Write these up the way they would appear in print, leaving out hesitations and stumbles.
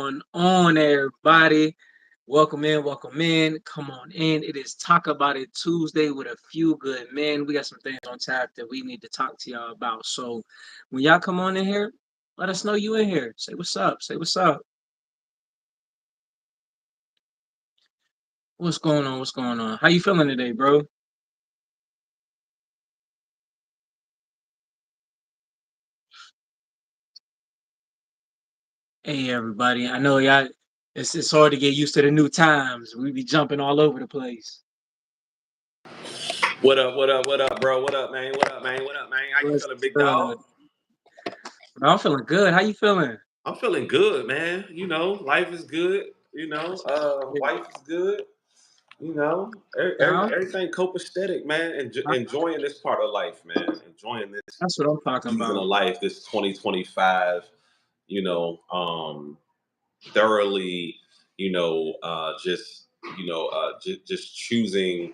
going on, everybody? Welcome in, welcome in. Come on in. It is Talk About It Tuesday with a few good men. We got some things on tap that we need to talk to y'all about. So when y'all come on in here, let us know you in here. Say what's up. Say what's up. What's going on? What's going on? How you feeling today, bro? Hey, everybody. I know y'all. It's hard to get used to the new times. We be jumping all over the place. What up, what up, what up, bro? What up, man? What up, man? What up, man? How you What's feeling, big good? dog? I'm feeling good. How you feeling? I'm feeling good, man. Life is good. Yeah. Wife is good. Yeah, Everything copacetic, man. Enjoying this part of life, man. Enjoying this that's what I'm talking season about. of life, this 2025, you know, um, thoroughly, just choosing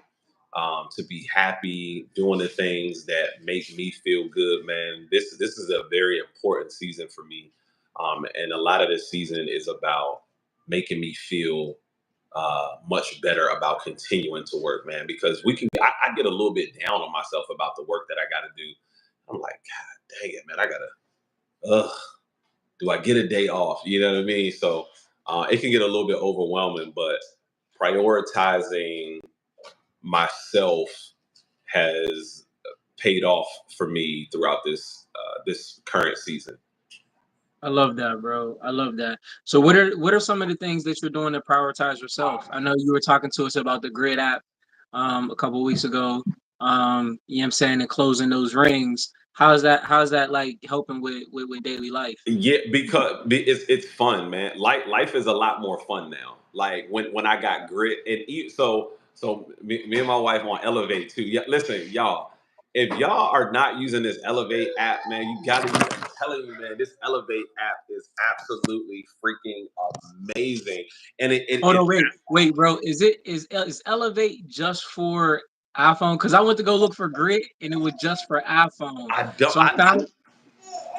to be happy, doing the things that make me feel good, man. This is a very important season for me, and a lot of this season is about making me feel much better about continuing to work, man. Because I get a little bit down on myself about the work that I got to do. I'm like, God dang it, man, I gotta. Ugh, do I get a day off? You know what I mean? So it can get a little bit overwhelming, but prioritizing myself has paid off for me throughout this current season. I love that, bro. I love that. So what are some of the things that you're doing to prioritize yourself? I know you were talking to us about the Grid app a couple of weeks ago. You know what I'm saying, and closing those rings. How's that like helping with daily life? Yeah, because it's fun, man. Life is a lot more fun now. Like when I got grit me and my wife on Elevate too. Yeah, listen, y'all. If y'all are not using this Elevate app, man, you gotta use it. I'm telling you, man, this Elevate app is absolutely freaking amazing. And Oh no, wait, bro. Is Elevate just for iPhone? Because I went to go look for Grid and it was just for iPhone. I don't So I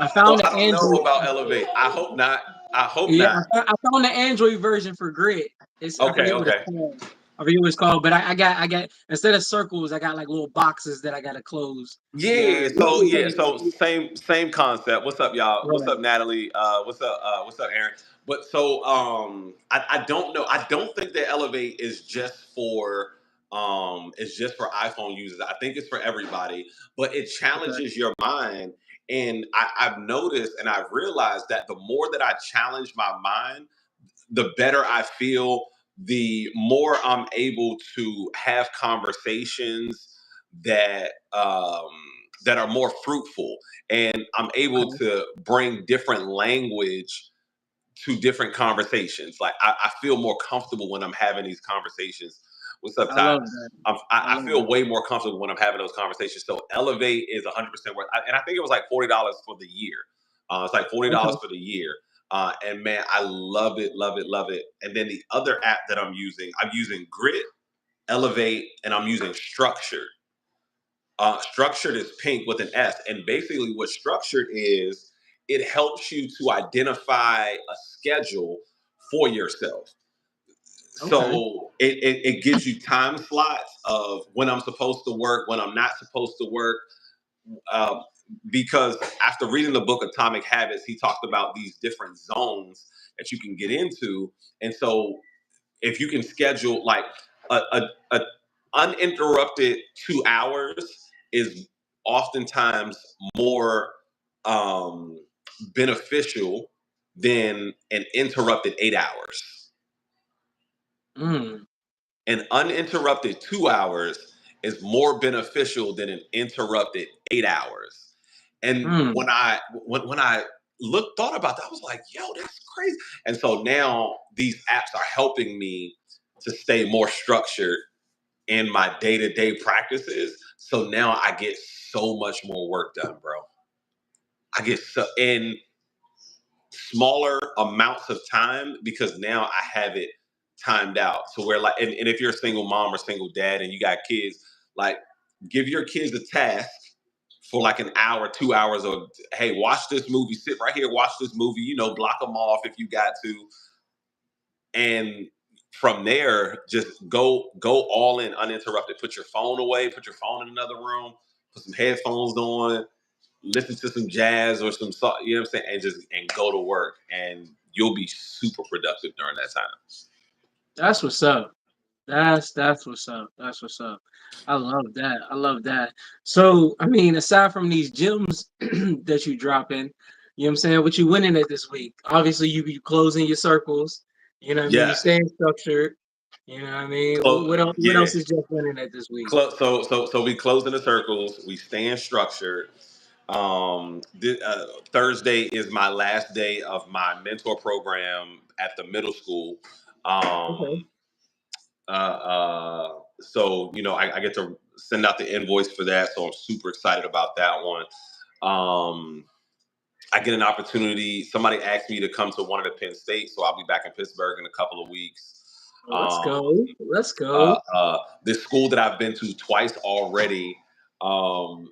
so found the I don't know Android. about Elevate. I hope not. I hope Yeah, not. I found the Android version for Grid. I Okay, forget what it's okay. called. I forget what it's called, but I got instead of circles, I got like little boxes that I gotta close. Yeah, Yeah, so same concept. What's up, y'all? What's right. up, Natalie? What's up, Aaron? But so I don't know. I don't think that Elevate is just for iPhone users. I think it's for everybody, but it Okay. challenges your mind. And I've noticed and I've realized that the more that I challenge my mind, the better I feel, the more I'm able to have conversations that that are more fruitful, and I'm able Okay. to bring different language to different conversations. Like I feel more comfortable when I'm having these conversations. What's up, I Ty? love that. I I love feel that. way more comfortable when I'm having those conversations. So Elevate is 100% worth, and I think it was like $40 for the year. It's like $40 Okay. for the year. And man, I love it, love it, love it. And then the other app that I'm using Grit, Elevate, and I'm using Structured. Structured is pink with an S, and basically what Structured is, it helps you to identify a schedule for yourself. Okay. So it gives you time slots of when I'm supposed to work, when I'm not supposed to work. Uh, because after reading the book Atomic Habits, he talked about these different zones that you can get into. And so if you can schedule like a uninterrupted 2 hours is oftentimes more um, beneficial than an interrupted 8 hours. Mm. An uninterrupted 2 hours is more beneficial than an interrupted 8 hours. And Mm. when I thought about that, I was like, yo, that's crazy. And so now these apps are helping me to stay more structured in my day-to-day practices. So now I get so much more work done, bro. I get so in smaller amounts of time because now I have it timed out. So where like, and if you're a single mom or single dad and you got kids, like give your kids a task for like an hour, 2 hours of, hey, watch this movie, sit right here, watch this movie, block them off if you got to. and from there, just go all in uninterrupted. Put your phone away. Put your phone in another room. Put some headphones on. Listen to some jazz or some song. You know what I'm saying? And go to work, and you'll be super productive during that time. That's what's up. That's what's up. That's what's up. I love that. I love that. So, I mean, aside from these gems that you drop in, you know what I'm saying? What you winning at this week? Obviously, you closing your circles. You know what I mean? You Yes. staying structured. You know what I mean? What else? What Yeah. else is just winning at this week? So we close in the circles. We staying structured. Thursday is my last day of my mentor program at the middle school. Okay. Um, so I get to send out the invoice for that, so I'm super excited about that one. Um, I get an opportunity. Somebody asked me to come to one of the Penn State, so I'll be back in Pittsburgh in a couple of weeks. Well, let's Um, go. Let's go. this school that I've been to twice already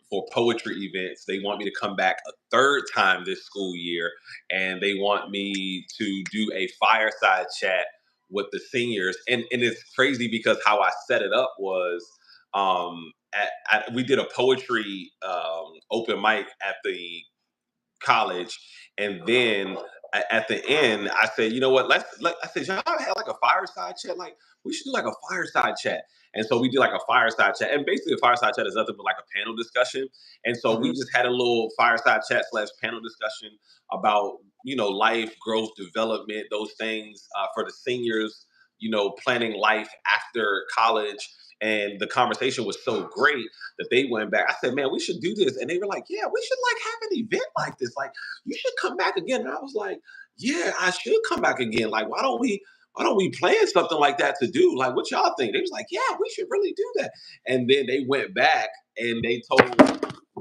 for poetry events, they want me to come back a third time this school year, and they want me to do a fireside chat with the seniors. And it's crazy because how I set it up was we did a poetry open mic at the college, and then at the end, I said, you know what? I said, y'all have like a fireside chat. Like we should do like a fireside chat. And so we did like a fireside chat, and basically a fireside chat is nothing but like a panel discussion. And so we Mhm. just had a little fireside chat slash panel discussion about life, growth, development, those things for the seniors. Planning life after college. And the conversation was so great that they went back. I said, man, we should do this. And they were like, yeah, we should like have an event like this. Like, you should come back again. And I was like, yeah, I should come back again. Like, why don't we plan something like that to do? Like, what y'all think? They was like, yeah, we should really do that. And then they went back and they told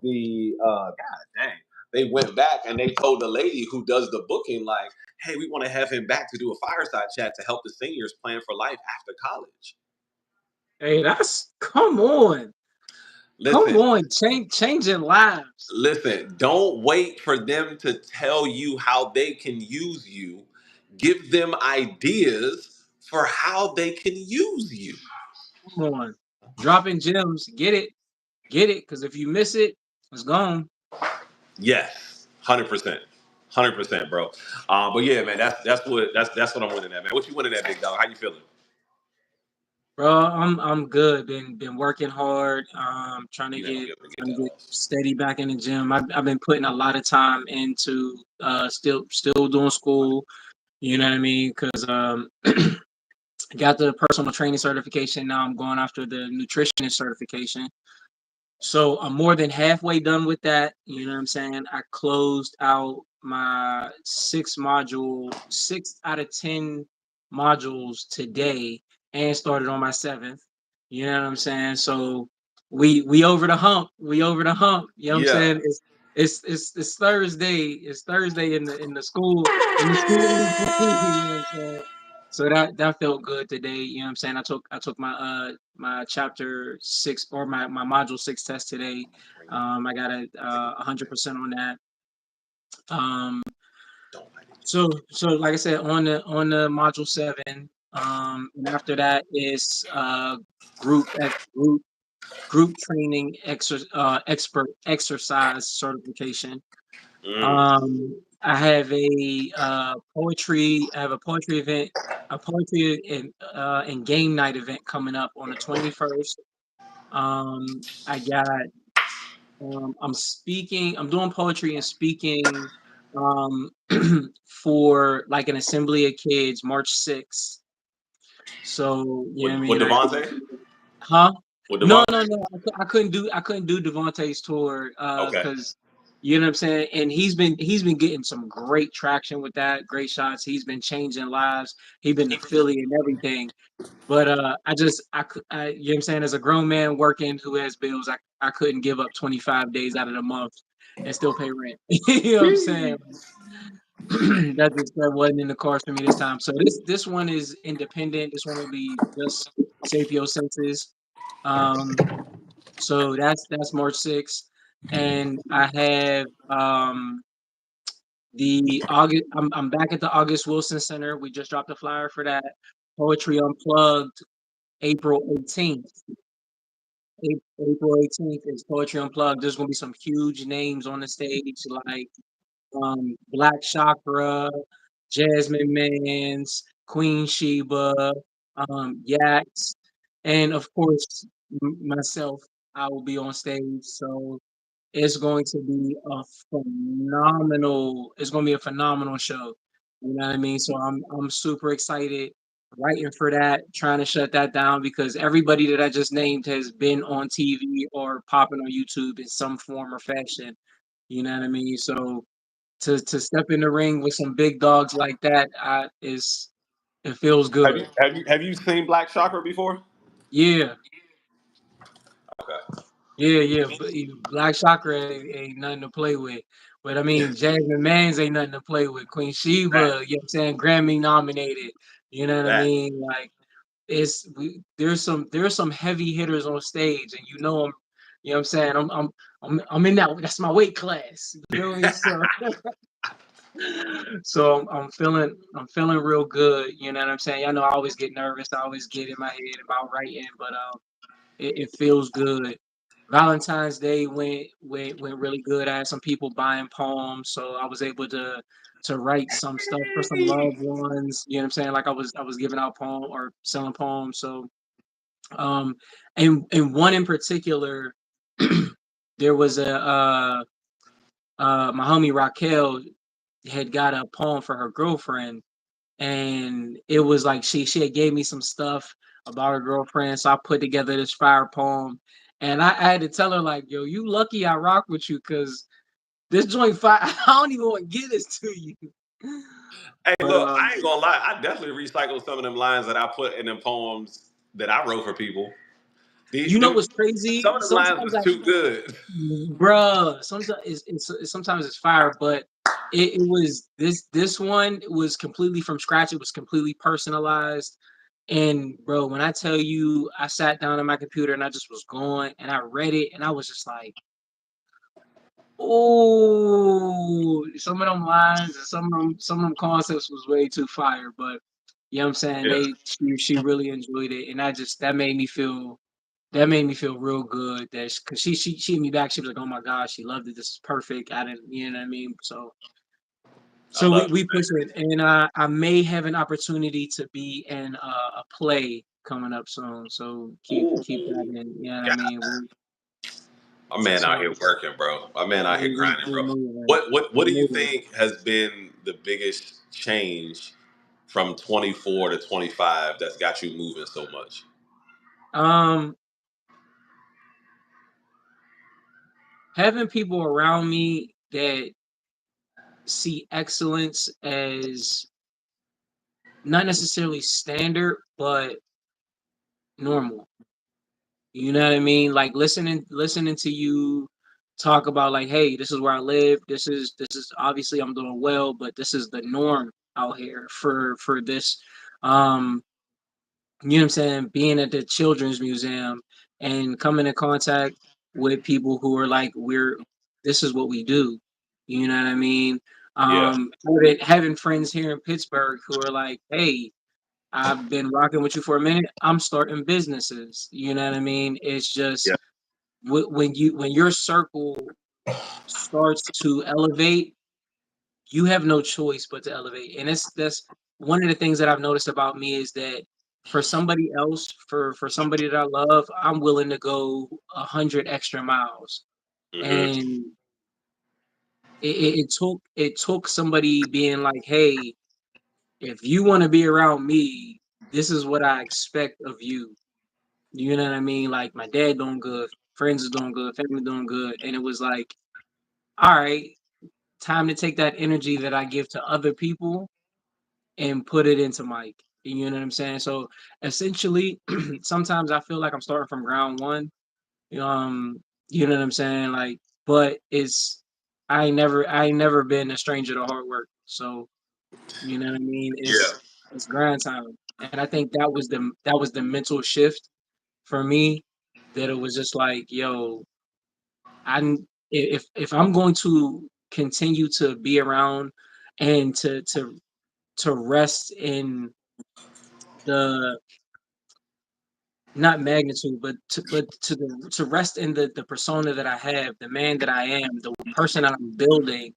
the God dang. They went back and they told the lady who does the booking, like, hey, we want to have him back to do a fireside chat to help the seniors plan for life after college. Hey, that's come on. Come Listen, on. Changing lives. don't wait for them to tell you how they can use you. Give them ideas for how they can use you. Come on. Dropping gems. Get it. Get it. Because if you miss it, it's gone. Yes, 100%, 100%, bro. But yeah, man, that's what I'm winning at, man. What you winning at, big dog? How you feeling? Bro, I'm good. Been working hard. Trying to You never get be able to get trying that to get off. steady back in the gym. I've been putting a lot of time into still doing school. You know what I mean? Because got the personal training certification. Now I'm going after the nutritionist certification. So I'm more than halfway done with that. You know what I'm saying? I closed out my 6 out of 10 modules today and started on my seventh. You know what I'm saying? So we over the hump. We over the hump. You know what I'm Yeah. saying? It's Thursday. It's Thursday in the school. You know what I'm saying? So that felt good today. You know what I'm saying? I took my chapter 6 or my module 6 test today. I got a 100% on that. Um, Don't like it. so like I said, on the module 7. And after that is group training expert exercise certification. Mm, I have I have a poetry event, a poetry and game night event coming up on the 21st. I got I'm doing poetry and speaking um for like an assembly of kids March 6th. So, you know what I with mean? Devontae? Huh? With No, Devontae? no, no. I couldn't do Devontae's tour Okay. because you know what I'm saying. And he's been getting some great traction with that, great shots. He's been changing lives. He's been to Philly and everything. But you know what I'm saying. As a grown man working who has bills, I couldn't give up 25 days out of the month and still pay rent. You know what I'm saying? That wasn't in the cards for me this time. So this one is independent. This one will be just Sapio Senses. Um, so that's March 6th. And I have The August, I'm back at the August Wilson Center. We just dropped a flyer for that. Poetry Unplugged, April 18th. April 18th is Poetry Unplugged. There's gonna be some huge names on the stage, like Black Chakra, Jasmine Mans, Queen Sheba, Yax, and of course myself. I will be on stage, so it's going to be a phenomenal. It's going to be a phenomenal show. You know what I mean? So I'm super excited, writing for that, trying to shut that down because everybody that I just named has been on TV or popping on YouTube in some form or fashion. You know what I mean? So to step in the ring with some big dogs like that, it feels good. Have you seen Black Chakra before? Yeah, Okay. yeah. But Black Chakra ain't nothing to play with. But I mean, Jasmine Mans ain't nothing to play with. Queen Sheba, you know what I'm saying, Grammy nominated. You know what I That. mean? Like there's some heavy hitters on stage, and I'm, you know what I'm saying. I'm in that's my weight class. You feel me? So so I'm feeling real good. You know what I'm saying? Y'all know I always get nervous. I always get in my head about writing, but it feels good. Valentine's Day went really good. I had some people buying poems, so I was able to write some stuff for some loved ones. You know what I'm saying? Like I was giving out poem or selling poems. So um and one in particular, there was my homie Raquel had got a poem for her girlfriend, and it was like she had gave me some stuff about her girlfriend, so I put together this fire poem, and I had to tell her like, "Yo, you lucky I rock with you, cause this joint fire. I don't even want to give this to you." Hey, But look, I ain't gonna lie. I definitely recycled some of them lines that I put in them poems that I wrote for people. you know what's Some crazy? of them lines Sometimes was too good. bruh, sometimes sometimes it's fire, but it was this one was completely from scratch. It was completely personalized. And bro, when I tell you, I sat down at my computer and I just was going and I read it and I was just like, oh, some of them lines and some of them concepts was way too fire. But you know what I'm saying? Yeah, She really enjoyed it, and that made me feel real good. Because she hit me back. She was like, "Oh my gosh, she loved it. This is perfect." I didn't, you know what I mean? So I so we love we it, push it, and I may have an opportunity to be in a play coming up soon. So man. keep that Ooh, in. You know what I God, mean? my man out So here working, bro. My man out here grinding, we bro. moving. What We do you moving. think has been the biggest change from 24 to 25 that's got you moving so much? Um, Having people around me that see excellence as not necessarily standard, but normal. You know what I mean? Like listening to you talk about like, hey, this is where I live. This is obviously I'm doing well, but this is the norm out here for this. Um, you know what I'm saying? Being at the children's museum and coming in contact with people who are like, this is what we do. You know what I mean? Yeah, Having friends here in Pittsburgh who are like, hey, I've been rocking with you for a minute. I'm starting businesses. You know what I mean? It's yeah, just when your circle starts to elevate, you have no choice but to elevate. And that's one of the things that I've noticed about me is that for somebody else, for somebody that I love, I'm willing to go 100 extra miles. hmm, And it took somebody being like, hey, if you want to be around me, this is what I expect of you. You know what I mean? Like my dad doing good, friends is doing good, family doing good. And it was like, all right, time to take that energy that I give to other people and put it into Mike. You know what I'm saying? So essentially, sometimes I feel like I'm starting from ground one. Um, you know what I'm saying? Like, but I ain't never been a stranger to hard work. So you know what I mean? yeah. It's grind time. And I think that was the mental shift for me, that it was just like, yo, I if I'm going to continue to be around and to rest in the not magnitude, but to rest in the persona that I have, the man that I am, the person that I'm building.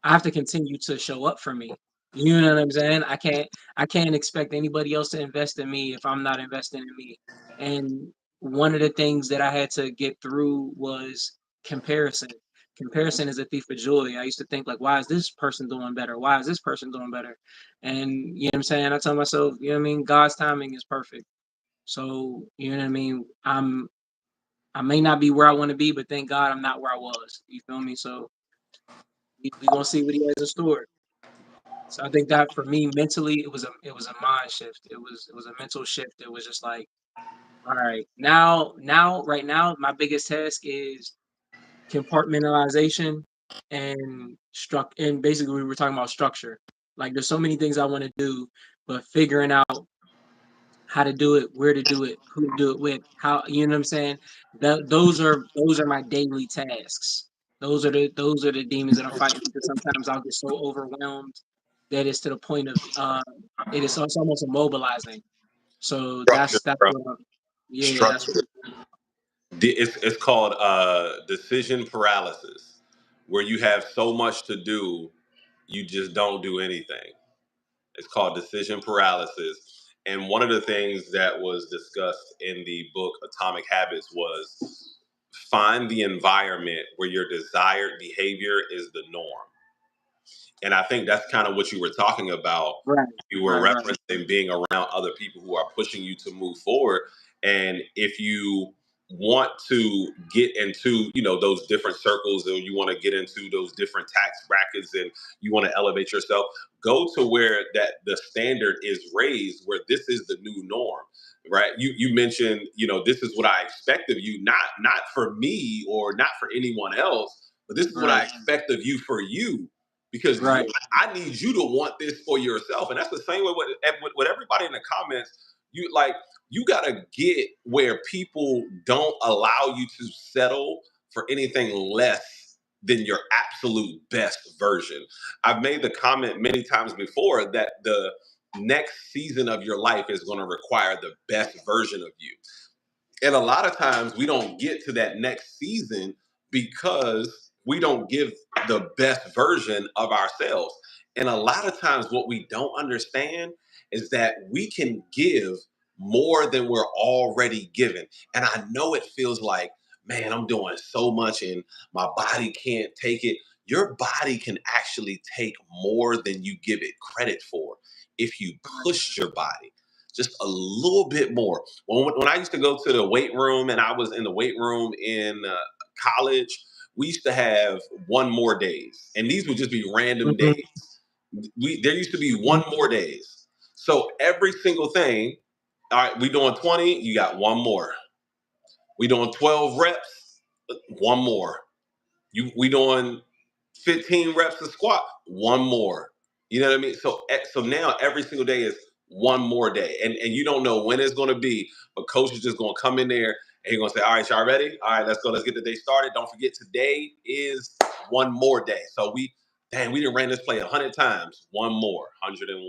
I have to continue to show up for me. You know what I'm saying? I can't expect anybody else to invest in me if I'm not investing in me. And one of the things that I had to get through was comparison. Comparison is a thief of joy. I used to think like, why is this person doing better? Why is this person doing better? And you know what I'm saying? I tell myself, you know what I mean? God's timing is perfect. So, you know what I mean? I may not be where I want to be, but thank God I'm not where I was. You feel me? So we gonna see what he has in store. So I think that for me mentally, it was a mind shift. It was a mental shift. It was just like, all right, right now, my biggest task is compartmentalization and basically we were talking about structure. Like there's so many things I want to do, but figuring out how to do it, where to do it, who to do it with, how you know what I'm saying? Those are my daily tasks. Those are the demons that I'm fighting because sometimes I'll get so overwhelmed that it's to the point of it's almost immobilizing. So Structure, that's bro. what yeah, that's what Structure. It's called decision paralysis, where you have so much to do, you just don't do anything. It's called decision paralysis. And one of the things that was discussed in the book Atomic Habits was find the environment where your desired behavior is the norm. And I think that's kind of what you were talking about. right, You were right, right, referencing being around other people who are pushing you to move forward. And if you want to get into, those different circles, or you want to get into those different tax brackets, and you want to elevate yourself, go to where that the standard is raised, where this is the new norm. Right. You mentioned, this is what I expect of you, not for me or not for anyone else, but this is what I right, expect of you for you, because right, I need you to want this for yourself. And that's the same way with everybody in the comments. You gotta get where people don't allow you to settle for anything less than your absolute best version. I've made the comment many times before that the next season of your life is going to require the best version of you. And a lot of times we don't get to that next season because we don't give the best version of ourselves. And a lot of times what we don't understand is that we can give more than we're already given. And I know it feels like, man, I'm doing so much and my body can't take it. Your body can actually take more than you give it credit for if you push your body just a little bit more. When I used to go to the weight room, and I was in the weight room in college, we used to have one more days, and these would just be random mhm, days. There used to be one mhm, more days. So every single thing, all right, we doing 20, you got one more. We doing 12 reps, one more. We doing 15 reps of squat, one more. You know what I mean? So now every single day is one more day. And you don't know when it's gonna be, but coach is just gonna come in there and he's gonna say, all right, y'all ready? All right, let's go, let's get the day started. Don't forget today is one more day. So we didn't ran this play 100 times, one more, 101.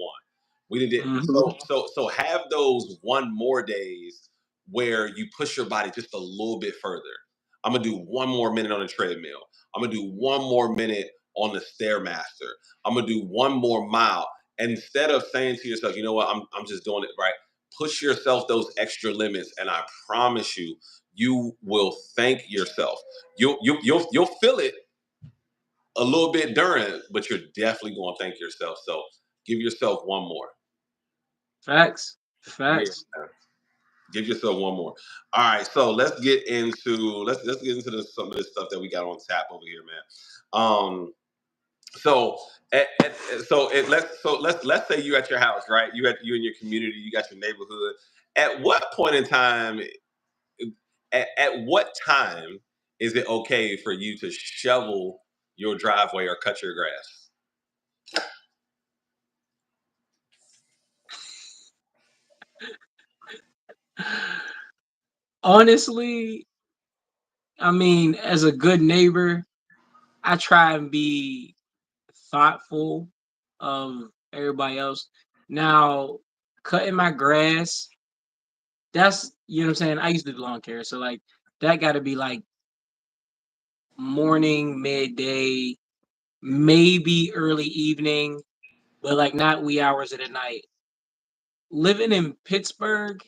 We didn't mhm. so have those one more days where you push your body just a little bit further. I'm gonna do one more minute on the treadmill. I'm gonna do one more minute on the stairmaster. I'm gonna do one more mile. And instead of saying to yourself, you know what, I'm just doing it right. Push yourself those extra limits, and I promise you, you will thank yourself. You'll feel it a little bit during, but you're definitely going to thank yourself. So give yourself one more. Facts, Yeah, facts. give yourself one more. All right, so let's get into some of this stuff that we got on tap over here, man. So let's say you at your house, right? You in your community, you got your neighborhood. At what point in time? At what time is it okay for you to shovel your driveway or cut your grass? Honestly, I mean, as a good neighbor, I try and be thoughtful of everybody else. Now, cutting my grass, that's you know what I'm saying. I used to do lawn care, so like that got to be like morning, midday, maybe early evening, but like not wee hours of the night. Living in Pittsburgh,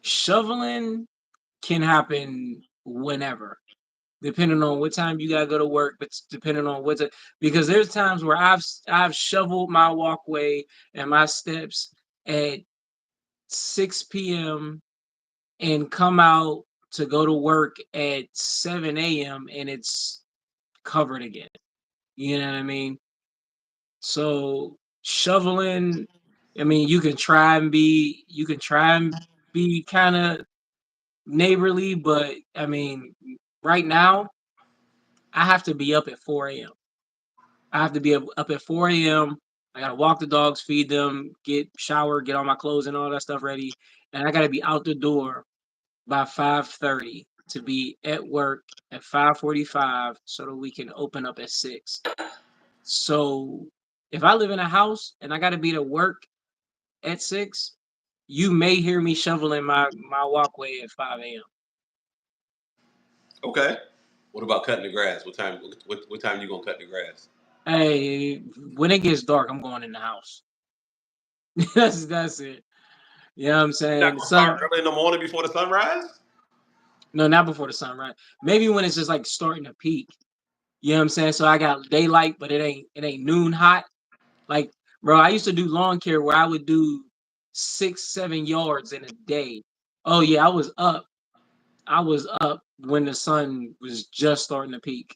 shoveling can happen whenever, depending on what time you gotta go to work, but depending on because there's times where I've shoveled my walkway and my steps at 6 p.m. and come out to go to work at 7 a.m. and it's covered again. You know what I mean? So shoveling, I mean, you can try and be kind of neighborly, but I mean, right now I have to be up at 4 a.m. I have to be up at 4 a.m. I gotta walk the dogs, feed them, get shower, get all my clothes and all that stuff ready, and I gotta be out the door by 5:30 to be at work at 5:45 so that we can open up at 6. So if I live in a house and I gotta be to work at 6, you may hear me shoveling my walkway at 5 a.m. Okay. What about cutting the grass? What time you gonna cut the grass? Hey, when it gets dark, I'm going in the house. That's it. You know what I'm You're not saying? gonna start Sun early in the morning before the sunrise? No, not before the sun, right? Maybe when it's just like starting to peak. You know what I'm saying? So I got daylight, but it ain't noon hot. Like, bro, I used to do lawn care where I would do 6, 7 yards in a day. Oh yeah, I was up when the sun was just starting to peak.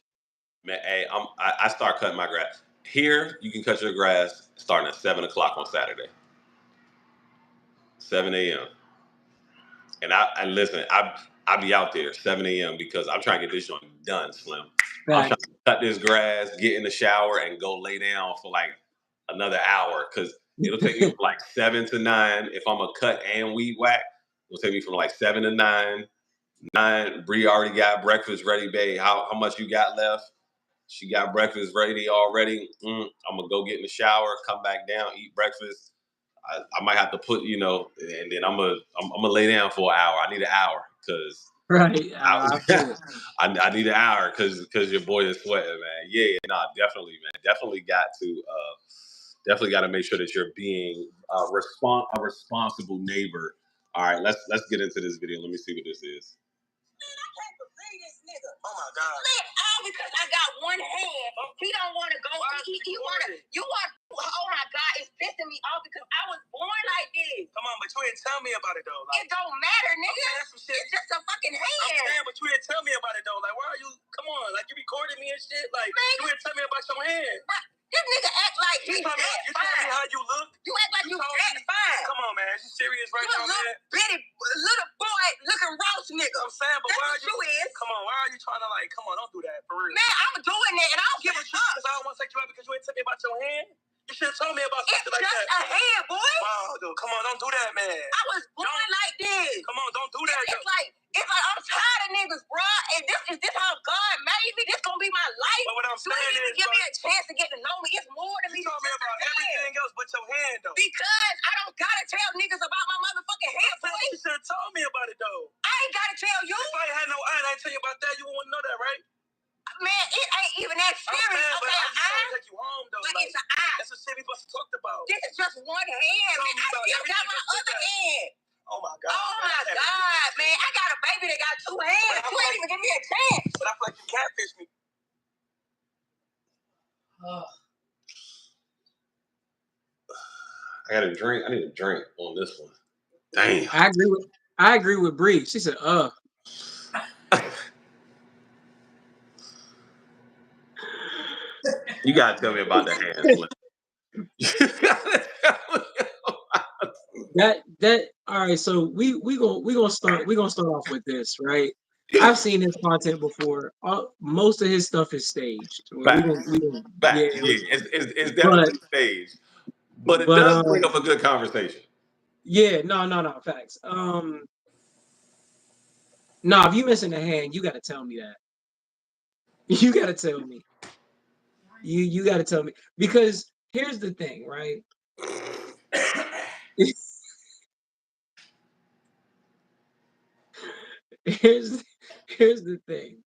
Man, hey, I start cutting my grass. Here, you can cut your grass starting at 7 o'clock on Saturday, 7 a.m. And listen, I be out there 7 a.m. because I'm trying to get this joint done, Slim. I'm trying Facts. to cut this grass, get in the shower, and go lay down for like another hour because it'll take me from like 7 to 9 if I'm a cut and weed whack. It'll take me from like 7 to 9. 9, Bree already got breakfast ready, babe. How much you got left? She got breakfast ready already. I'm gonna go get in the shower, come back down, eat breakfast. I might have to put, and then I'm gonna lay down for an hour. I need an hour because Right. I I, feel it. I need an hour because your boy is sweating, man. Yeah, nah, definitely, man. Definitely got to make sure that you're being a responsible neighbor. All right, let's get into this video. Let me see what this is. Man, I can't believe this nigga. Oh my god. Man, all because I got one hand. He don't want to go. He want to. You want? Oh my god, it's pissing me off because I was born like this. Come on, but you didn't tell me about it though. Like, it don't matter, nigga. Okay, that's some shit. It's just a fucking hand. I'm saying, but you didn't tell me about it though. Like, why are you? Come on, like you recorded me and shit. Like, man, you didn't tell me about your hand. This nigga act like he's that fine. You told me how you look. You act like you that fine. Come on, man. You serious right now, man? Bitty little boy looking roast nigga. I'm saying, but why are you is? Come on, why are you trying to like? Come on, don't do that for real. Man, I'm doing that, and I don't give a fuck. Because I don't want to take you out because you ain't tell me about your hand. You should have told me about something like that. It's just a hand, boy. Wow, dude, come on, don't do that, man. I was born like this. Come on, don't do that. It's like I'm tired of niggas, bro. And this how God made me. This gonna be my life. But what I'm saying is, you didn't even give me a chance to get to know me. It's more than me. You told me about everything else but your hand, though. Because I don't gotta tell niggas about my motherfucking hand, boy. You should have told me about it, though. I ain't gotta tell you. If I ain't had no eye and I ain't tell you about that, you wouldn't know that, right? Man, it ain't even that serious. Okay, but I'm just trying to take you home, though. But like, it's an eye. That's the shit we supposed to talk about. This is just one hand, man. I still got my other hand. Oh my god. Oh my god, man. I got a baby that got two hands. You ain't even give me a chance. But I feel like you catfish me. I got a drink. I need a drink on this one. Damn. I agree with Bree. She said, You gotta tell me about the hand slip. that all right, so we gonna start off with this, right? I've seen his content before. Most of his stuff is staged. Yeah, Facts. Yeah, it's but definitely staged, but it but does bring up a good conversation. yeah, no, facts. No, if you missing a hand, you got to tell me that. You gotta tell me. You gotta tell me because here's the thing, right? here's here's the thing.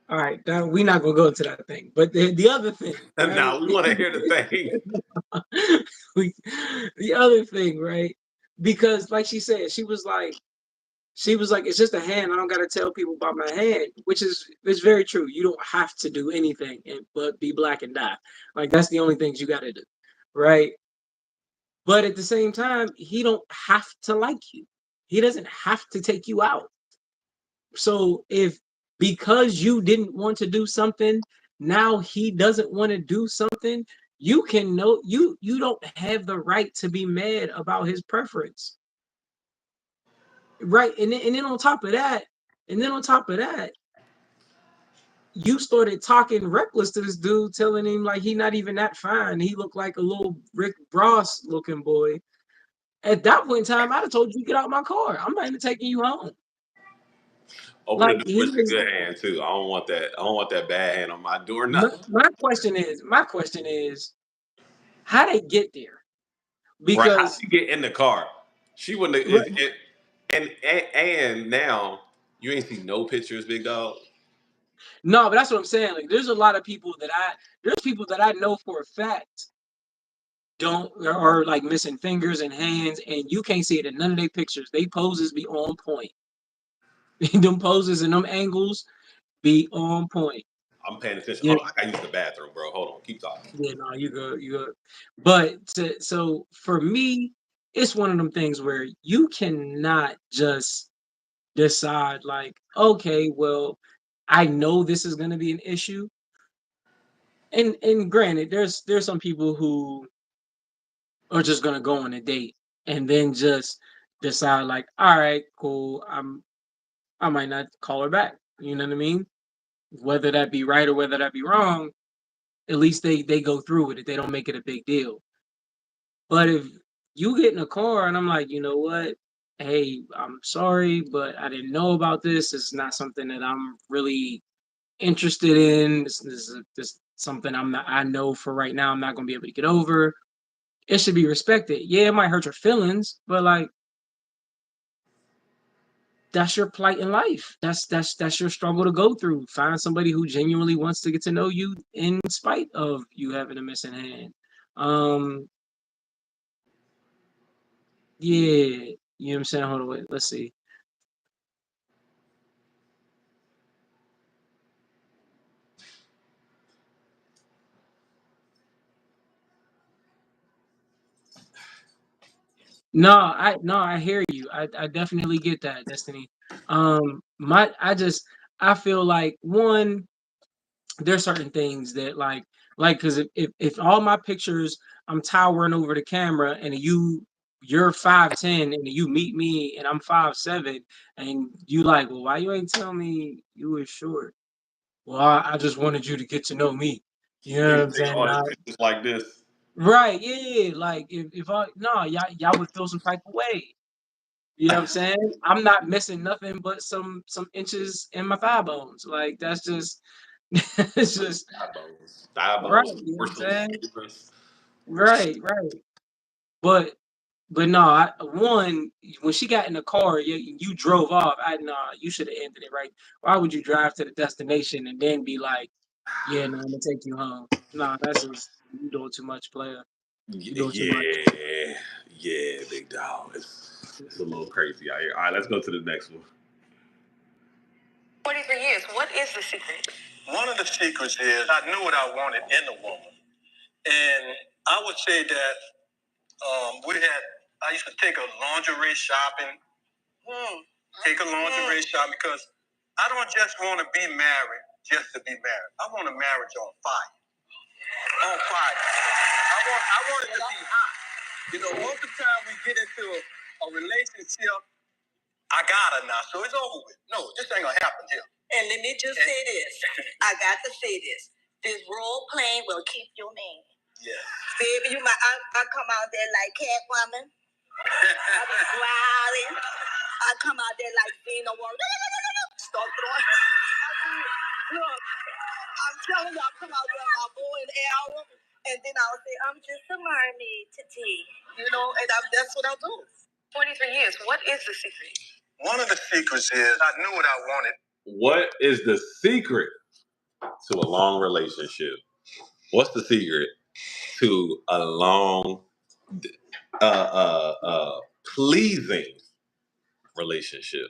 All right, now we're not gonna go into that thing, but the other thing, right? Now we want to hear the thing. we, the other thing, right? Because like she said, she was like, it's just a hand. I don't gotta tell people about my hand, which is very true. You don't have to do anything but be black and die. Like that's the only things you gotta do, right? But at the same time, he don't have to like you. He doesn't have to take you out. So if because you didn't want to do something, now he doesn't want to do something, you can know you don't have the right to be mad about his preference. Right. And then on top of that, you started talking reckless to this dude, telling him like he not even that fine. He looked like a little Rick Ross looking boy. At that point in time, I'd have told you get out my car. I'm not even taking you home. Open the Like door he with your was. good hand too. I don't want that. I don't want that bad hand on my door. Nothing. My question is, how they get there? Right? How Because she get in the car? She wouldn't. Have, right, and now you ain't see no pictures, big dog. no, but that's what I'm saying. Like, there's people that I know for a fact don't are like missing fingers and hands, and you can't see it in none of their pictures. They poses be on point. them poses and them angles be on point. I'm paying attention. Yeah, Hold on, I gotta use the bathroom, bro. Hold on, keep talking. yeah, no, you good. But so for me, it's one of them things where you cannot just decide like, okay, well, I know this is going to be an issue. And granted, there's some people who are just going to go on a date and then just decide like, all right, cool, I might not call her back. You know what I mean? Whether that be right or whether that be wrong, at least they go through with it. They don't make it a big deal. But if you get in a car and I'm like, you know what? Hey, I'm sorry, but I didn't know about this. It's not something that I'm really interested in. This something I know for right now I'm not gonna be able to get over. It should be respected. Yeah, it might hurt your feelings, but like that's your plight in life. That's your struggle to go through. Find somebody who genuinely wants to get to know you in spite of you having a missing hand. Um, yeah, you know what I'm saying? Hold on, wait, let's see. No, I hear you. I definitely get that, Destiny. My I feel like one, there's certain things that like because if all my pictures I'm towering over the camera and you're 5'10" and you meet me and I'm 5'7" and you like, well, why you ain't tell me you were short? Well, I just wanted you to get to know me. You know He what was I'm taking saying? all his pictures like this. Right, yeah. Like if I no, y'all would feel some type of way. You know what I'm saying? I'm not missing nothing but some inches in my thigh bones. Like that's just it's just Thigh right. bones, You know what I'm dorsal saying? scapulars. Right. But no, one when she got in the car, you drove off. Nah, you should have ended it right. Why would you drive to the destination and then be like, yeah, no, I'm gonna take you home? Nah, that's just you doing too much, player. You doing too much. Yeah, yeah, big dog. It's a little crazy out here. All right, let's go to the next one. 43 years. What is the secret? One of the secrets is I knew what I wanted in a woman. And I would say that I used to take a lingerie shopping. Take a lingerie shopping because I don't just want to be married just to be married. I want a marriage on fire. On fire. I want it to be hot. You know, most of the time we get into a relationship, I got her now, so it's over with. No, this ain't gonna happen here. And let me just say this. I got to say this. This role playing will keep your man. Yeah. Baby, I come out there like Catwoman. I be growling. I come out there like Dina Warren. Start throwing. I Look, I'm telling you, I'll come out there in my bow and arrow, and then I'll say, I'm just a mermaid today. That's what I'll do. 43 years. What is the secret? One of the secrets is I knew what I wanted. What is the secret to a long relationship? What's the secret to a long, pleasing relationship?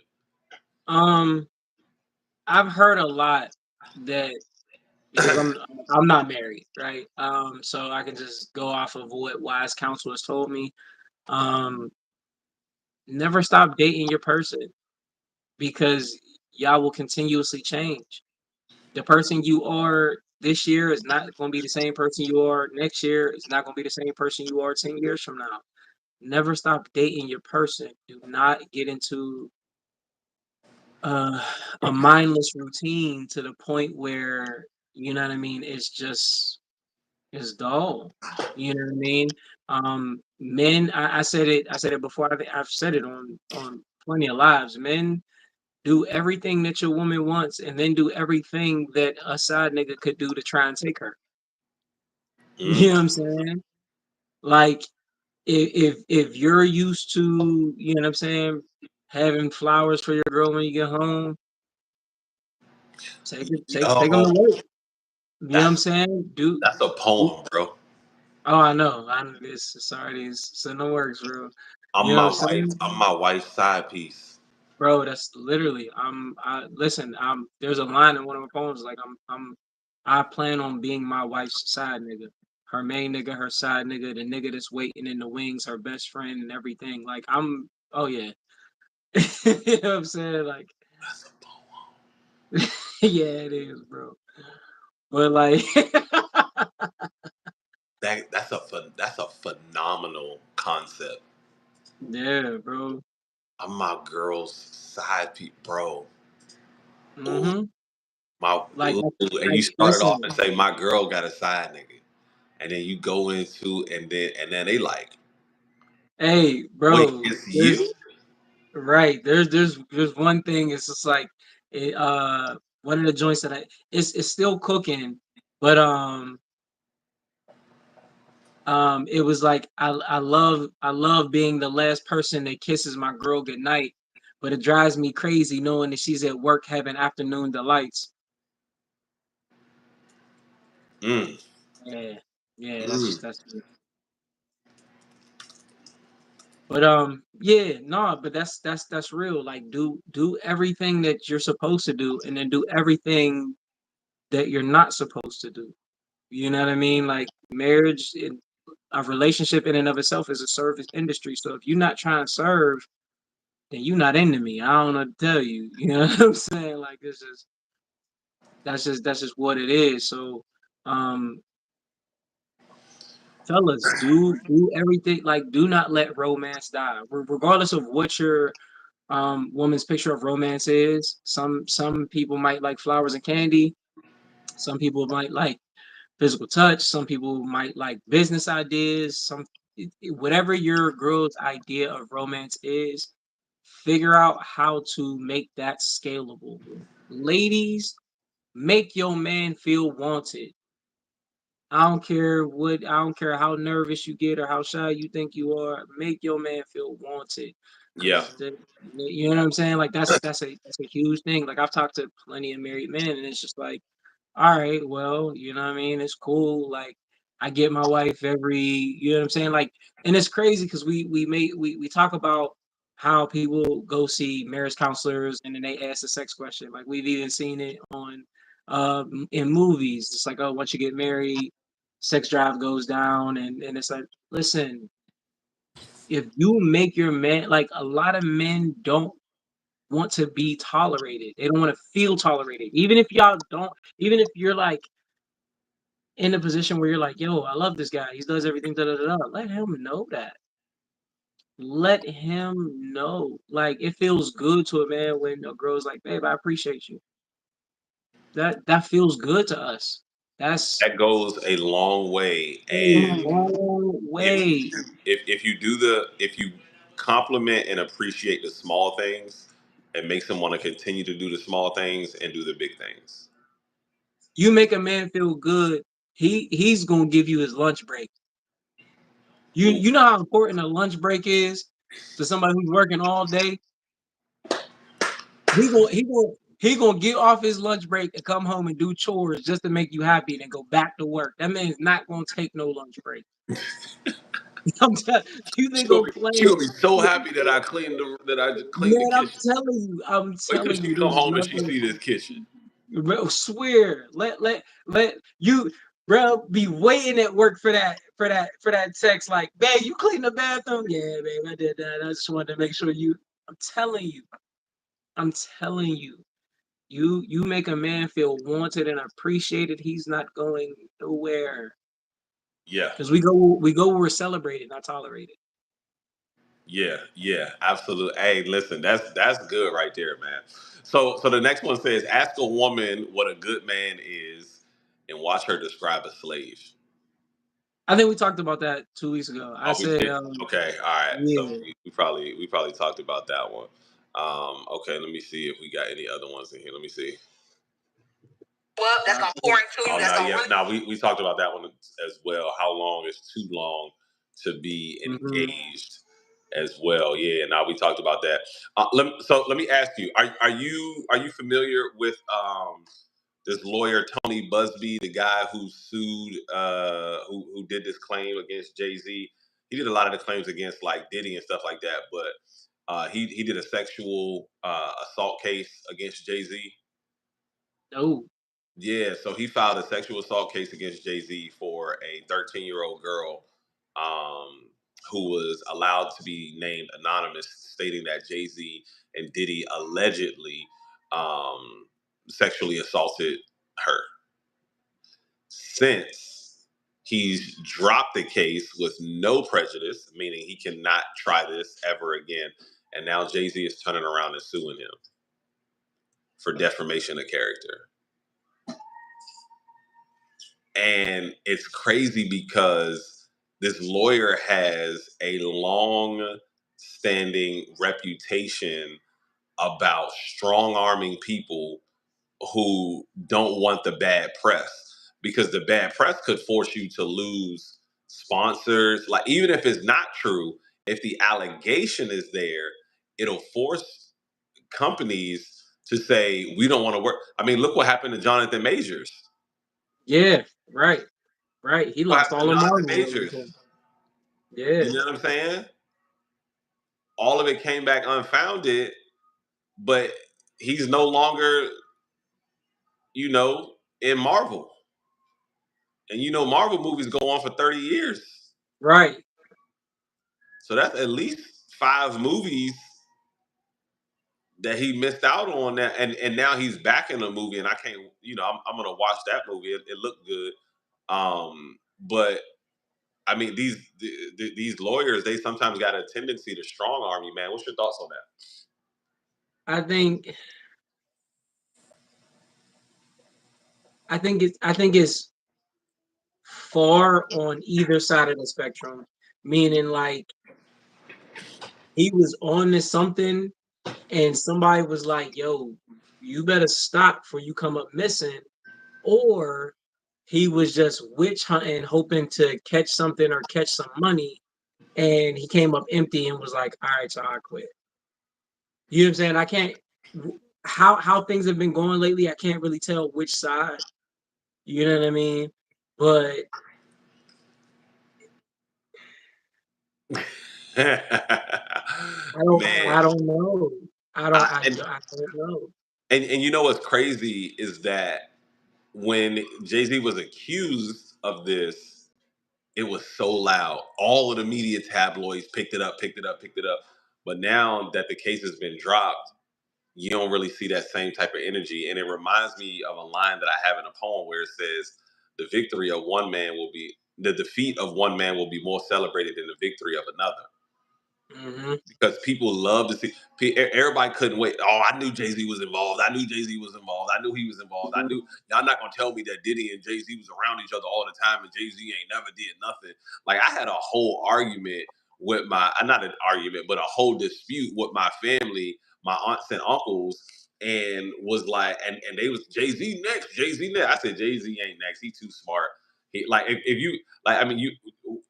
Um, I've heard a lot that because I'm not married, right? So I can just go off of what wise counsel has told me. Um, Never stop dating your person because y'all will continuously change. The person you are this year is not going to be the same person you are next year. It's not going to be the same person you are 10 years from now. Never stop dating your person. Do not get into uh, a mindless routine to the point where you know what I mean. It's dull. You know what I mean? Men, I said it. I said it before. I think I've said it on plenty of lives. Men do everything that your woman wants, and then do everything that a side nigga could do to try and take her. You know Mm. what I'm saying? Like if you're used to, you know what I'm saying, having flowers for your girl when you get home, take them Oh, to work. You know what I'm that's saying? that's a poem, bro. Oh, I know. I know this. Sorry, this so no works, bro. You I'm know what I'm my wife. saying? I'm my wife's side piece. Bro, that's literally I listen, there's a line in one of my poems like I plan on being my wife's side nigga. Her main nigga, her side nigga, the nigga that's waiting in the wings, her best friend and everything. Like oh yeah. You know what I'm saying? Like That's a poem. yeah, it is, bro. But like That's a phenomenal concept. yeah, bro. I'm my girl's side piece, bro. Ooh, Mhm. my Like ooh, and you like started off listen. and say my girl got a side nigga, and then you go into and then they like, Hey, wait, bro, it's there's you? right. There's one thing. It's just like it, one of the joints that it's still cooking, but it was like I love being the last person that kisses my girl goodnight, but it drives me crazy knowing that she's at work having afternoon delights. Mm, Yeah, yeah. mm. That's. But yeah, no, but that's real. Like do everything that you're supposed to do, and then do everything that you're not supposed to do. You know what I mean? Like marriage, a relationship in and of itself is a service industry. So if you're not trying to serve, then you're not into me. I don't know what to tell you. You know what I'm saying? Like it's just that's just what it is. So um fellas, do everything like do not let romance die. Regardless of what your woman's picture of romance is. Some people might like flowers and candy. Some people might like physical touch. Some people might like business ideas. Whatever your girl's idea of romance is, figure out how to make that scalable. Ladies, make your man feel wanted. I don't care how nervous you get or how shy you think you are. Make your man feel wanted. Yeah, Cause you know what I'm saying? Like that's a huge thing. Like I've talked to plenty of married men and it's just like, all right, well, you know what I mean? It's cool. Like I get my wife every, you know what I'm saying? Like, and it's crazy because we talk about how people go see marriage counselors and then they ask the sex question. Like we've even seen it on in movies. It's like, oh, once you get married, sex drive goes down and it's like, listen, if you make your man like a lot of men don't want to be tolerated. They don't want to feel tolerated. Even if y'all don't, even if you're like in a position where you're like, yo, I love this guy. He does everything, da da da. Da. Let him know that. Let him know. Like it feels good to a man when a girl's like, babe, I appreciate you. That feels good to us. That's that goes a long way. a And long if way. if you compliment and appreciate the small things, It makes him want to continue to do the small things and do the big things. You make a man feel good, he's gonna give you his lunch break. Ooh. You know how important a lunch break is to somebody who's working all day. He gonna get off his lunch break and come home and do chores just to make you happy and then go back to work. That man's not gonna take no lunch break. I'm telling you, She think gonna gonna be, play. she gonna be so happy that I cleaned the Man, kitchen. I'm Wait till telling she you, come there's home and she nothing. see this kitchen. Bro, swear, let you, bro, be waiting at work for that text like, babe, you clean the bathroom? Yeah, babe, I did that. I just wanted to make sure you. I'm telling you, I'm telling you, you make a man feel wanted and appreciated. He's not going nowhere Yeah, because we go where we're celebrated, not tolerated. yeah, absolutely. Hey, listen, that's good right there, man. So the next one says, ask a woman what a good man is, and watch her describe a slave. I think we talked about that 2 weeks ago. I Oh, we said, did. Okay, all right. So yeah. we probably talked about that one. Okay, let me see if we got any other ones in here. Let me see. Well, that's gonna pour into you. Oh That's no, gonna yeah, really. no, we talked about that one as well. How long is too long to be Mhm. engaged as well? Yeah, now we talked about that. Let me ask you: are you familiar with this lawyer Tony Busby, the guy who sued, who did this claim against Jay Z? He did a lot of the claims against like Diddy and stuff like that, but he did a sexual assault case against Jay Z. No. Yeah, so he filed a sexual assault case against Jay Z for a 13-year-old girl um, who was allowed to be named anonymous, stating that Jay Z and Diddy allegedly um, sexually assaulted her. Since he's dropped the case with no prejudice, meaning he cannot try this ever again, and now Jay Z is turning around and suing him for defamation of character. And it's crazy because this lawyer has a long standing reputation about strong arming people who don't want the bad press, because the bad press could force you to lose sponsors. Like, even if it's not true, if the allegation is there, it'll force companies to say, we don't want to work. I mean, look what happened to Jonathan Majors. Yeah. Right. Right. He What lost happened all to the Jonathan marbles over the Majors? place. Yeah. You know what I'm saying? All of it came back unfounded, but he's no longer, in Marvel. And Marvel movies go on for 30 years. Right. So that's at least 5 movies that he missed out on that. And now he's back in the movie, and I can't, I'm gonna watch that movie. It looked good. But I mean, these lawyers, they sometimes got a tendency to strong arm you, man. What's your thoughts on that? I think I think it's far on either side of the spectrum. Meaning like he was on to something and somebody was like, yo, you better stop before you come up missing. Or he was just witch hunting, hoping to catch something or catch some money, and he came up empty and was like, all right, so I quit. You know what I'm saying? I can't how things have been going lately, I can't really tell which side. You know what I mean? But Man, I don't know. I, and I don't know. and you know what's crazy is that when Jay Z was accused of this, it was so loud. All of the media tabloids picked it up, picked it up, picked it up. But now that the case has been dropped, you don't really see that same type of energy. And it reminds me of a line that I have in a poem where it says, the defeat of one man will be more celebrated than the victory of another. Hmm. Because people love to see. Everybody couldn't wait. Oh, I knew Jay Z was involved. I knew Jay Z was involved. I knew he was involved. I knew y'all not gonna tell me that Diddy and Jay Z was around each other all the time, and Jay Z ain't never did nothing. Like, I had a whole argument with not an argument, but a whole dispute with my family my aunts and uncles and was like, and they was Jay-Z next, Jay-Z next. I said Jay-Z ain't next. He too smart. He, like if you like, I mean, you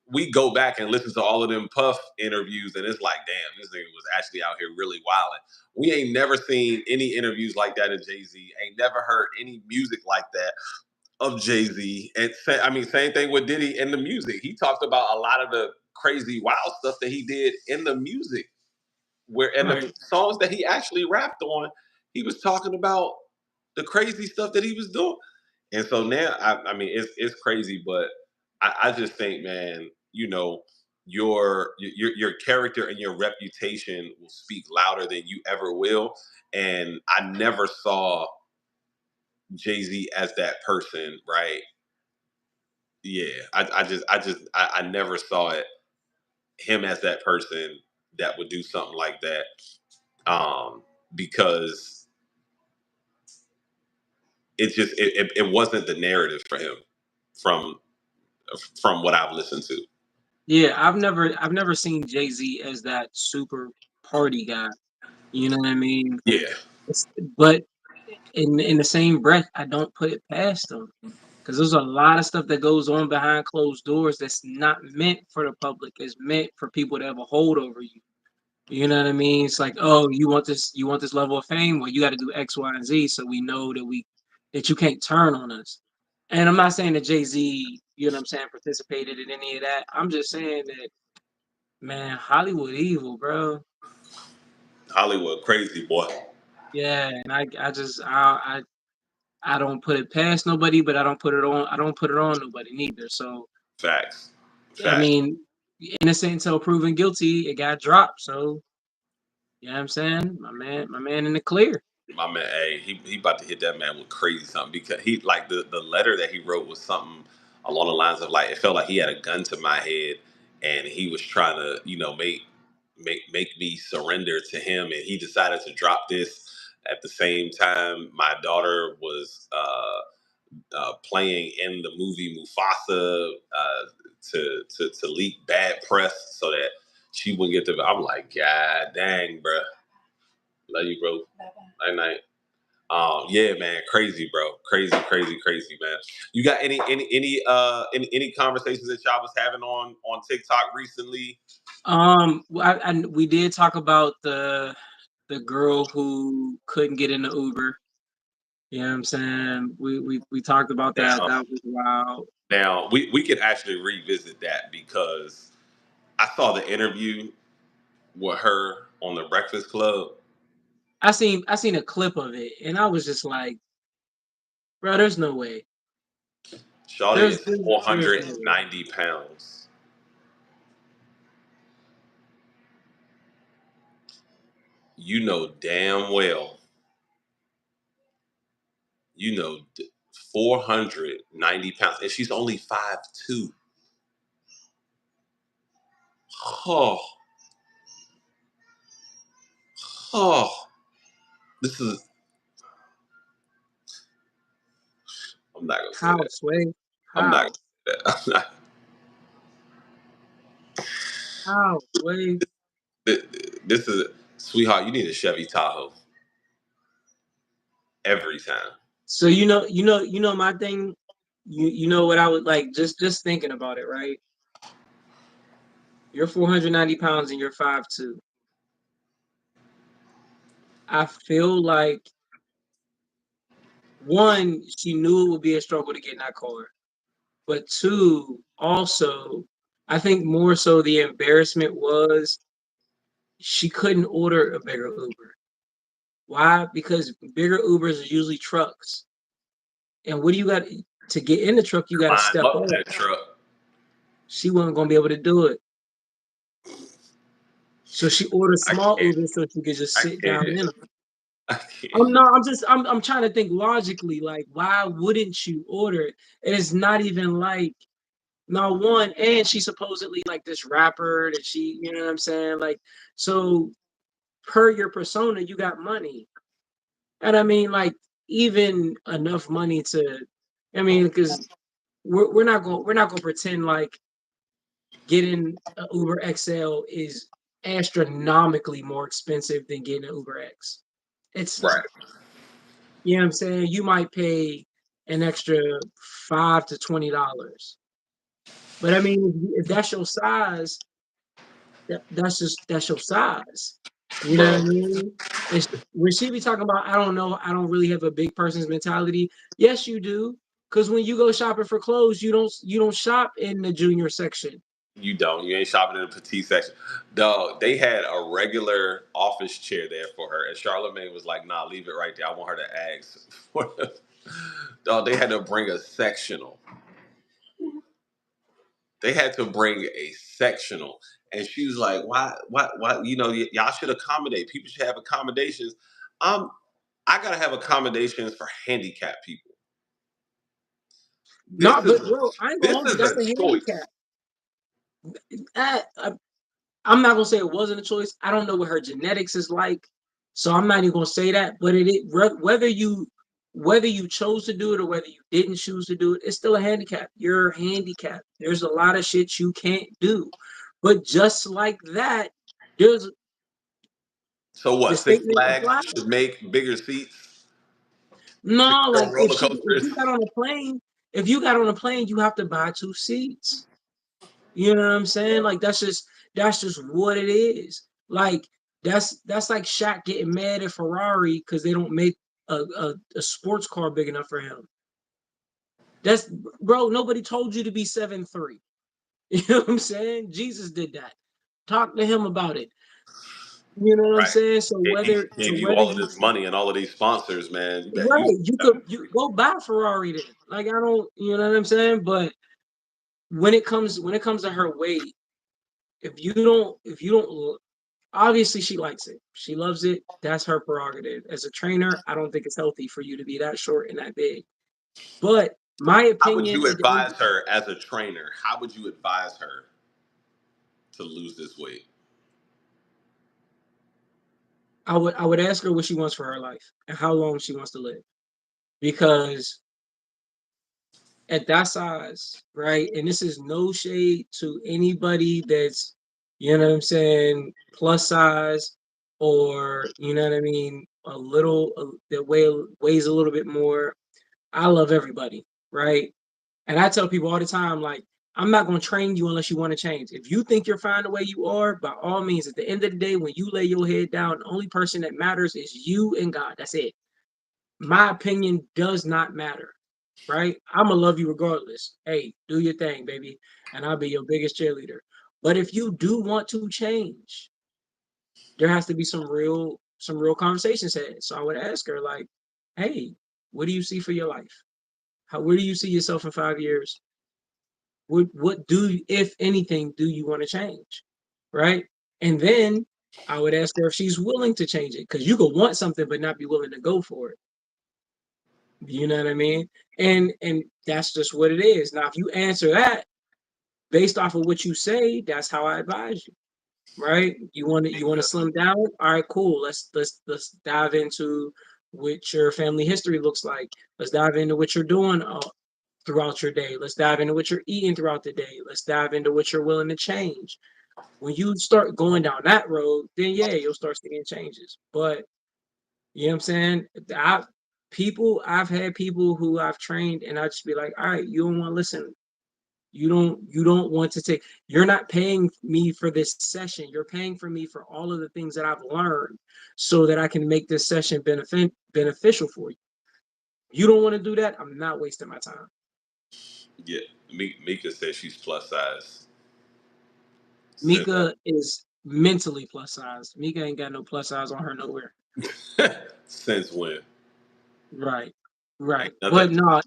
we go back and listen to all of them Puff interviews, and it's like, damn, this nigga was actually out here really wilding. We ain't never seen any interviews like that of Jay Z. Ain't never heard any music like that of Jay Z. And I mean, same thing with Diddy in the music. He talked about a lot of the crazy, wild stuff that he did in the music, where and the Right. songs that he actually rapped on, he was talking about the crazy stuff that he was doing. And so now, I mean, it's crazy, but I just think, man, you know, your character and your reputation will speak louder than you ever will. And I never saw Jay Z as that person, right? Yeah, I never saw it him as that person that would do something like that, because it wasn't the narrative for him from from what I've listened to. Yeah, I've never seen Jay-Z as that super party guy. You know what I mean? Yeah, But in the same breath, I don't put it past him because there's a lot of stuff that goes on behind closed doors that's not meant for the public. It's meant for people to have a hold over you. You know what I mean? It's like, oh, you want this level of fame? Well, you got to do X, Y, and Z, so we know that you can't turn on us. And I'm not saying that Jay-Z, you know what I'm saying, participated in any of that. I'm just saying that, man, Hollywood evil, bro. Hollywood crazy boy. Yeah, and I don't put it past nobody, but I don't put it on nobody neither. So Facts, I facts. mean, innocent until proven guilty, it got dropped. So you know what I'm saying? My man in the clear. My man, hey, he about to hit that man with crazy something, because he like the letter that he wrote was something along the lines of like, it felt like he had a gun to my head and he was trying to, you know, make me surrender to him, and he decided to drop this at the same time my daughter was playing in the movie Mufasa, to leak bad press so that she wouldn't get the. I'm like, God dang, bro. Love you, bro. Night night. Yeah, man, crazy, bro, crazy, crazy, crazy, man. You got any conversations that y'all was having on TikTok recently? We did talk about the girl who couldn't get in the Uber. You know what I'm saying? We talked about that. Now, That was wild. now we could actually revisit that, because I saw the interview with her on the Breakfast Club. I seen a clip of it, and I was just like, bro, there's no way. Shawty There's is there's, there's no way. 490 pounds. You know damn well. You know, 490 pounds, and she's only 5'2". Oh, oh. This is. I'm not gonna say How, that. Sway? I'm not How? gonna say that. I'm not. How, Sway? This is, sweetheart. You need a Chevy Tahoe every time. So you know my thing. You know what I would like. Just thinking about it, right? You're 490 pounds and you're 5'2". I feel like one, she knew it would be a struggle to get in that car, but two, also, I think more so the embarrassment was she couldn't order a bigger Uber. Why? Because bigger Ubers are usually trucks. And what do you got to get in the truck? You got to Climb step up up. that truck. She wasn't gonna be able to do it, so she ordered I small can't. Uber so she could just I sit down can't. in them. I can't. I'm trying to think logically. Like, why wouldn't you order it? And it's not even like now one, and she's supposedly like this rapper that she, you know what I'm saying? Like, so per your persona, you got money, and I mean, like, even enough money to, I mean, because we're not gonna pretend like getting a Uber XL is astronomically more expensive than getting an Uber X. It's Right. you know what I'm saying? You might pay an extra $5 to $20. But I mean, if that's your size, that's your size. You know what I Bro, mean? It's when she be talking about, I don't know, I don't really have a big person's mentality. Yes, you do. Because when you go shopping for clothes, you don't shop in the junior section. you don't. You ain't shopping in the petite section. Dog, they had a regular office chair there for her. And Charlamagne was like, nah, leave it right there. I want her to ask. Dog, they had to bring a sectional. They had to bring a sectional. And she was like, why, y'all should accommodate. People should have accommodations. Um, I gotta have accommodations for handicapped people. This Not, is but bro, I ain't gonna this hold you. is That's a a handicap. choice. I, I'm not gonna say it wasn't a choice. I don't know what her genetics is like, so I'm not even gonna say that. But whether you chose to do it or whether you didn't choose to do it, it's still a handicap. You're handicapped. There's a lot of shit you can't do. But just like that, there's So the what? Six statement Flags applies. should make bigger seats to No, go like roller if coasters. you got on a plane, if you got on a plane, you have to buy two seats. You know what I'm saying? Like that's just what it is. Like that's like Shaq getting mad at Ferrari because they don't make a sports car big enough for him. That's bro. Nobody told you to be 7'3". You know what I'm saying? Jesus did that. Talk to him about it. You know what I'm Right. saying? So He whether so gave you whether all of you this money and all of these sponsors, man. You bet you. right, you go buy Ferrari then. Like I don't, you know what I'm saying? But when it comes to her weight, if you don't obviously she likes it. She loves it. That's her prerogative. As a trainer, I don't think it's healthy for you to be that short and that big. But my How would opinion you at the end, advise her as a trainer? How would you advise her to lose this weight? I would ask her what she wants for her life and how long she wants to live. Because at that size, right? And this is no shade to anybody that's, you know what I'm saying, plus size or you know what I mean, a little that weighs a little bit more. I love everybody, right? And I tell people all the time, like, I'm not going to train you unless you want to change. If you think you're fine the way you are, by all means, at the end of the day, when you lay your head down, the only person that matters is you and God. That's it. My opinion does not matter, right? I'm going to love you regardless. Hey, do your thing, baby. And I'll be your biggest cheerleader. But if you do want to change, there has to be some real conversations had. So I would ask her, like, hey, what do you see for your life? Where do you see yourself in 5 years? What do, if anything, do you want to change? Right? And then I would ask her if she's willing to change it. Because you could want something but not be willing to go for it. You know what I mean? And that's just what it is. Now, if you answer that based off of what you say, that's how I advise you. Right? You want to slim down? All right, cool. Let's dive into what your family history looks like. Let's dive into what you're doing throughout your day. Let's dive into what you're eating throughout the day. Let's dive into what you're willing to change. When you start going down that road, then yeah, you'll start seeing changes. But you know what I'm saying? I've had people who I've trained and I just be like, all right, you don't want to listen. You don't want to take, you're not paying me for this session. You're paying for me for all of the things that I've learned so that I can make this session beneficial for you. You don't want to do that, I'm not wasting my time. Yeah, Mika says she's plus size. Since Mika is mentally plus size. Mika ain't got no plus size on her nowhere. since when? Right. Ain't Right. nothing. But no,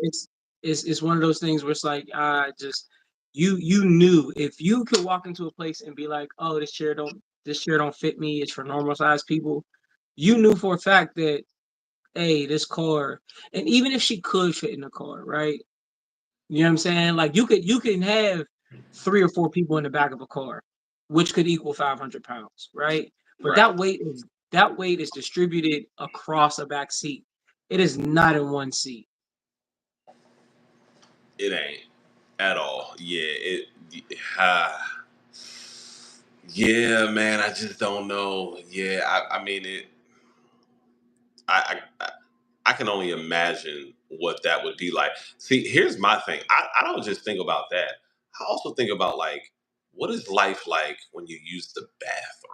it's one of those things where it's like I just you knew if you could walk into a place and be like, oh, this chair don't fit me, it's for normal size people, you knew for a fact that, hey, this car, and even if she could fit in the car, right? You know what I'm saying? Like you can have 3 or 4 people in the back of a car, which could equal 500 pounds, right? But Right. that weight is distributed across a back seat. It is not in one seat. It ain't at all. Yeah. Uh, Yeah, man, I just don't know. Yeah, I mean it. I can only imagine what that would be like. See, here's my thing. I don't just think about that. I also think about like, what is life like when you use the bathroom?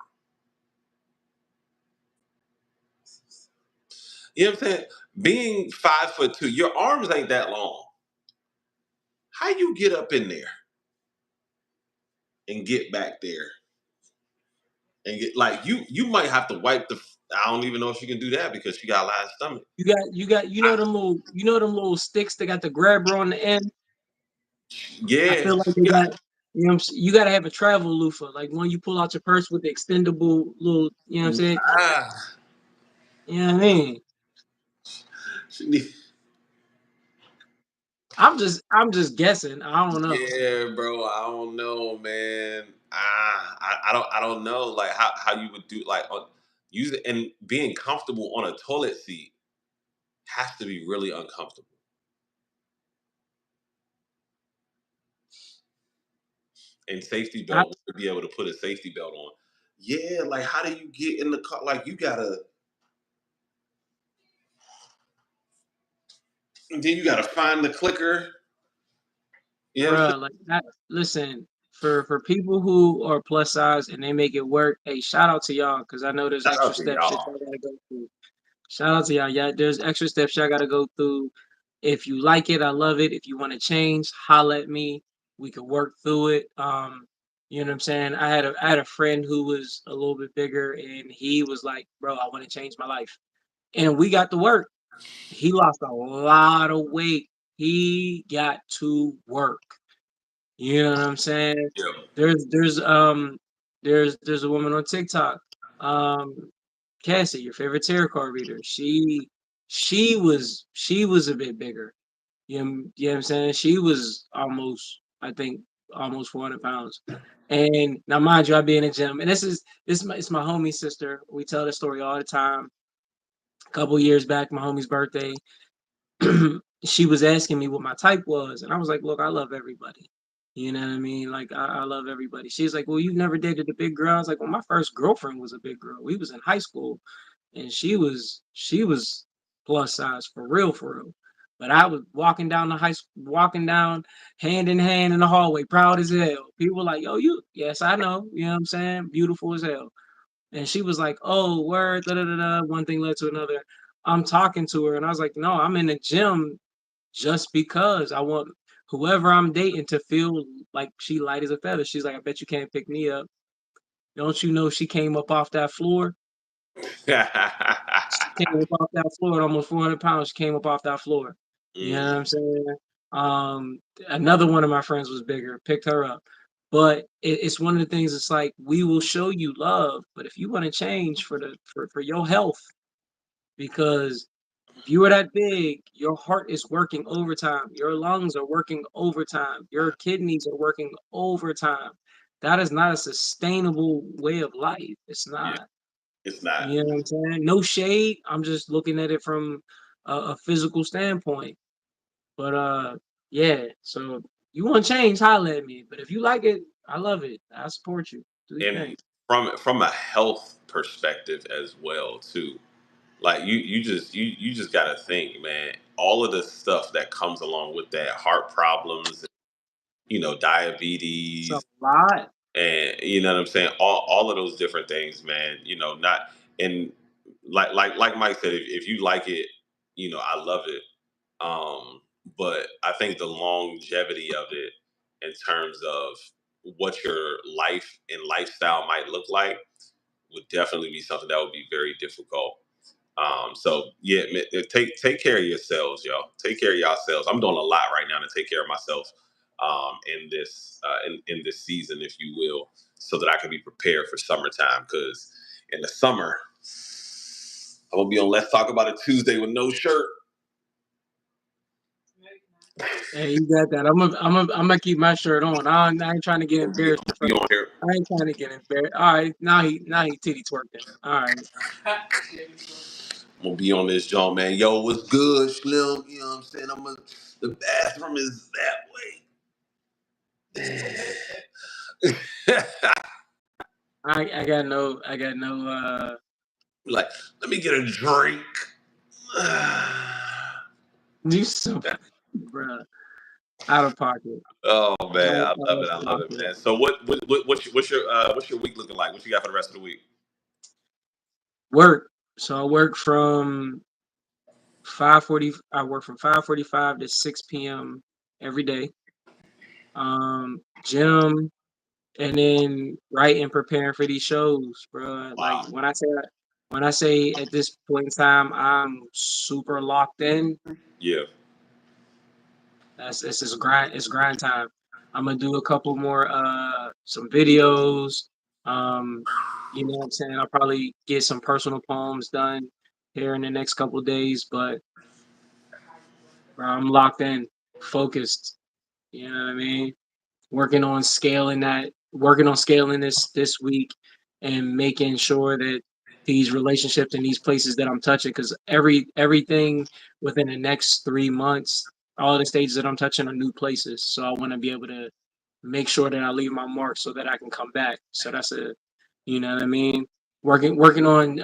You know what I'm saying? Being 5'2", your arms ain't that long. How you get up in there and get back there and get like you might have to wipe the. I don't even know if she can do that because she got a lot of stomach. You got you know them little sticks that got the grabber on the end. I Yeah, feel like she they got. got you gotta have a travel loofah, like one you pull out your purse with the extendable little, you know what I'm saying? Ah, You know what I mean? she need, I'm just guessing. I don't know. yeah, bro. I don't know, man. I don't know, like how you would do like on use it and being comfortable on a toilet seat has to be really uncomfortable. And safety I, belt to be able to put a safety belt on. Yeah, like how do you get in the car? Like you gotta, and then you gotta find the clicker. You know what I'm saying? Bruh, like that. Listen, for people who are plus size and they make it work, hey, shout out to y'all because I know there's Shout extra out to steps that y'all. y'all gotta go through. Shout out to y'all. Yeah, there's extra steps y'all gotta go through. If you like it, I love it. If you want to change, holla at me. We could work through it. You know what I'm saying? I had a friend who was a little bit bigger and he was like, bro, I want to change my life. And we got to work. He lost a lot of weight. He got to work. You know what I'm saying? Yeah. There's there's um there's a woman on TikTok, um, Cassie, your favorite tarot card reader. She was a bit bigger. You know what I'm saying? She was almost, I think, almost 400 pounds. And now, mind you, I be in a gym, and it's my homie sister. We tell this story all the time. A couple years back, my homie's birthday, she was asking me what my type was, and I was like, "Look, I love everybody." You know what I mean? Like I love everybody. She's like, "Well, you've never dated a big girl." I was like, "Well, my first girlfriend was a big girl. We was in high school, and she was plus size for real." But I was walking down the high school, walking down hand in hand in the hallway, proud as hell. People were like, "Yo, you?" Yes, I know. You know what I'm saying? Beautiful as hell. And she was like, "Oh, word, da da da da." One thing led to another. I'm talking to her, and I was like, "No, I'm in the gym just because I want whoever I'm dating to feel like she light as a feather." She's like, "I bet you can't pick me up. Don't you know she came up off that floor? She came up off that floor at almost 400 pounds. She came up off that floor." You know what Mm, I'm saying? Um, Another one of my friends was bigger, picked her up. But it's one of the things. It's like we will show you love, but if you want to change for your health, because if you are that big, your heart is working overtime. Your lungs are working overtime. Your kidneys are working overtime. That is not a sustainable way of life. It's yeah, not. it's not. You know what I'm saying? No shade. I'm just looking at it from a physical standpoint. But yeah. So you want to change, holla at me. But if you like it, I love it. I support you. Do your And thing. from a health perspective as well too. Like you just gotta think, man, all of the stuff that comes along with that, heart problems, It's a diabetes, lot. and you know what I'm saying, all of those different things, man. Not and like Mike said, if you like it, I love it. Um, but I think the longevity of it in terms of what your life and lifestyle might look like would definitely be something that would be very difficult. So yeah, take care of yourselves, y'all. Take care of yourselves. I'm doing a lot right now to take care of myself in this season, if you will, so that I can be prepared for summertime. Because in the summer, I'm gonna be on Let's Talk About It Tuesday with no shirt. Hey, you got that. I'm gonna keep my shirt on. I ain't trying to get embarrassed in I'm front. gonna be on here. I ain't trying to get embarrassed. All right, now he titty twerking. All right, I'm gonna be on this joint, man. Yo, what's good, Slim? You know what I'm saying? The bathroom is that way. I got no Like, let me get a drink. do so, bruh. Out of pocket. Oh man, Out I love of it. I love it, pocket. man. So what's your week looking like? What you got for the rest of the week? Work. So I work from 5:40. I work from 5:45 to 6 p.m. every day. Gym, and then writing, preparing for these shows, bro. Like Wow. when I say at this point in time, I'm super locked in. Yeah. This is grind. It's grind time. I'm gonna do a couple more some videos. Um, you know what I'm saying? I'll probably get some personal poems done here in the next couple of days, but bro, I'm locked in, focused. You know what I mean? Working on scaling this week and making sure that these relationships and these places that I'm touching, because everything within the next 3 months, all the stages that I'm touching are new places. So I want to be able to make sure that I leave my mark so that I can come back. So that's a, you know what I mean? Working on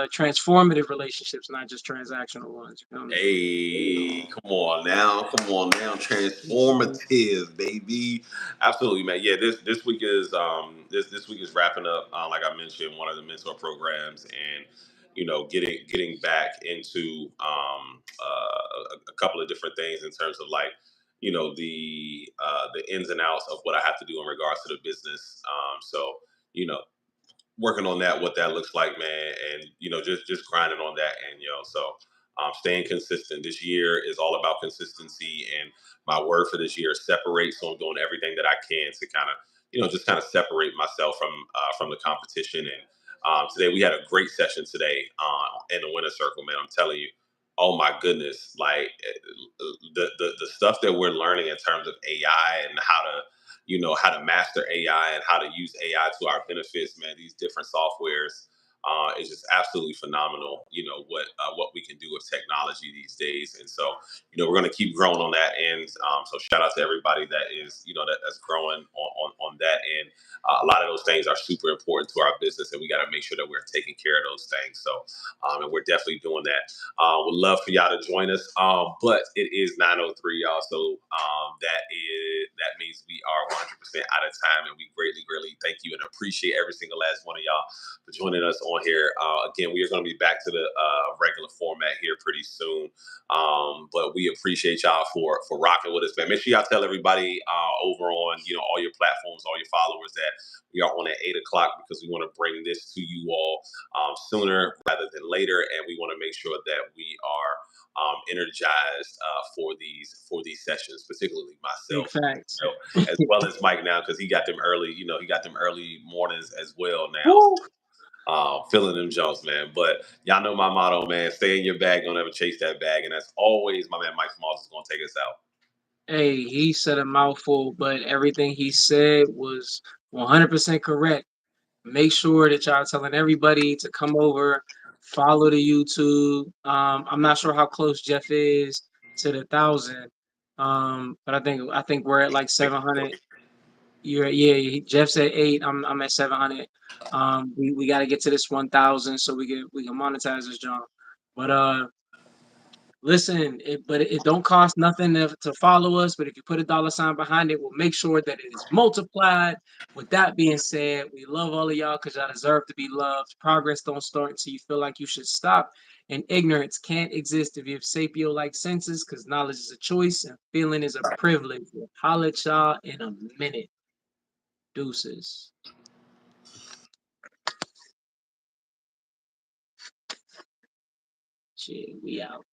transformative relationships, not just transactional ones. You feel me? Hey, come on now, transformative, baby. Absolutely, man. Yeah, this week is this week is wrapping up. Like I mentioned, one of the mentor programs, and getting back into a couple of different things in terms of like the ins and outs of what I have to do in regards to the business. So you know working on that, what that looks like, man, and just grinding on that, and so staying consistent. This year is all about consistency, and my word for this year is separate. So I'm doing everything that I can to kind of just kind of separate myself from the competition. And today we had a great session today in the winner circle, man. I'm telling you. Oh my goodness! Like the stuff that we're learning in terms of AI and how to master AI and how to use AI to our benefits, man. These different softwares is just absolutely phenomenal. What we can do with technology these days, and so we're going to keep growing on that end. So shout out to everybody that is that's growing on that end. A lot of those things are super important to our business, and we got to make sure that we're taking care of those things. So, and we're definitely doing that. Would love for y'all to join us. But it is 9:03, y'all. So that means we are 100% out of time, and we greatly thank you and appreciate every single last one of y'all for joining us on here. Again, we are going to be back to the regular format here pretty soon. But we appreciate y'all for rocking with us, man. Make sure y'all tell everybody over on all your platforms, all your followers that we are on at 8 o'clock because we want to bring this to you all sooner rather than later, and we want to make sure that we are energized for these sessions, particularly Big myself, facts. as well as Mike now because he got them early. He got them early mornings as well now. Woo! Feeling them jumps, man. But y'all know my motto, man. Stay in your bag. Don't ever chase that bag. And as always, my man Mike Moss is going to take us out. Hey, he said a mouthful, but everything he said was 100% correct. Make sure that y'all telling everybody to come over, follow the YouTube. I'm not sure how close Jeff is to the 1,000, but I think we're at like 700. Jeff said 8. I'm at 700. We got to get to this 1,000 so we can monetize this job. But listen, it don't cost nothing to follow us, but if you put a dollar sign behind it, we'll make sure that it is multiplied. With that being said, we love all of y'all because y'all deserve to be loved. Progress don't start until you feel like you should stop. And ignorance can't exist if you have sapio like senses, because knowledge is a choice and feeling is a privilege. We'll holler at y'all in a minute. Deuces. Shit, we out.